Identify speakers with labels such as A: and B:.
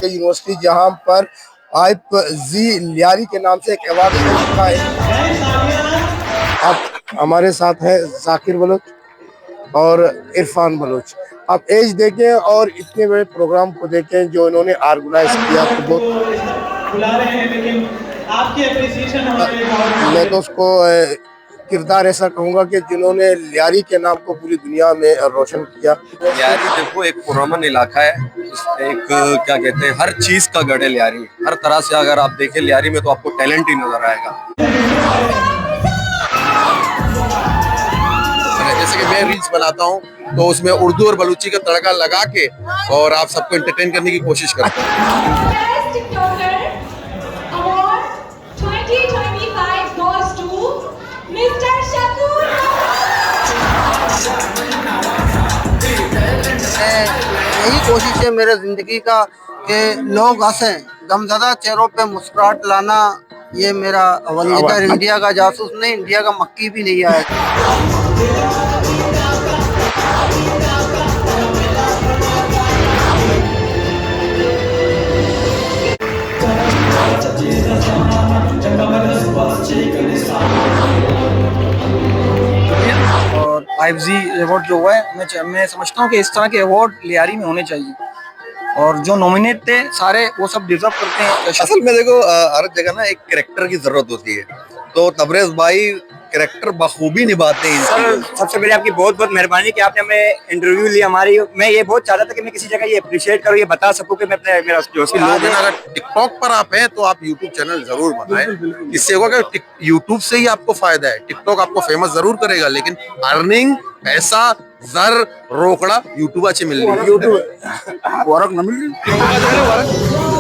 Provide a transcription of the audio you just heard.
A: University जहां पर IPZ Lyari के नाम से एक अवार्ड हो चुका है। अब हमारे साथ है जाकिर बलोच और इरफान बलोच। आप एज देखें और इतने बड़े प्रोग्राम को देखें जो इन्होंने ऑर्गेनाइज किया, तो बहुत बुला रहे हैं, लेकिन आपकी एप्रिसिएशन मैं तो उसको किरदार ऐसा कहूंगा कि जिन्होंने लियारी के नाम को पूरी दुनिया में रोशन किया।
B: लियारी देखो एक पुरअमन इलाका है, एक क्या कहते हैं, हर चीज का गढ़ है लियारी। हर तरह से अगर आप देखें लियारी में तो आपको टैलेंट ही नजर आएगा।
C: जैसे कि मैं रील्स बनाता हूँ तो उसमें उर्दू और बलूची का तड़का लगा के और आप सबको एंटरटेन करने की कोशिश करता हूँ।
D: यही कोशिश है मेरे जिंदगी का कि लोग हंसें, गमज़दा चेहरों पे मुस्कुराहट लाना, ये मेरा अवल। इधर इंडिया का जासूस नहीं, इंडिया का मक्खी भी नहीं आया।
E: और IPZ अवार्ड जो हुआ है, मैं समझता हूँ कि इस तरह के अवार्ड लियारी में होने चाहिए, और जो नॉमिनेट थे सारे वो सब डिजर्व करते हैं।
C: असल में देखो हर जगह ना एक कैरेक्टर की जरूरत होती है, तो तबरेज भाई कैरेक्टर बखूबी निभाते हैं।
F: सर सबसे पहले आपकी बहुत बहुत मेहरबानी कि आपने हमें इंटरव्यू लिया हमारी। मैं ये बहुत चाहता था कि मैं किसी जगह ये अप्रिशिएट करूँ, ये बता सकूँ कि मैं अपने मेरा जो
C: लोग अगर टिकटॉक पर आप हैं तो आप यूट्यूब चैनल जरूर बनाएं। इससे होगा कि यूट्यूब से ही आपको फायदा है। टिकटॉक आपको फेमस जरूर करेगा, लेकिन अर्निंग, पैसा, जर रोकड़ा यूट्यूब अच्छे मिल रही है।
D: वरक न मिल रही।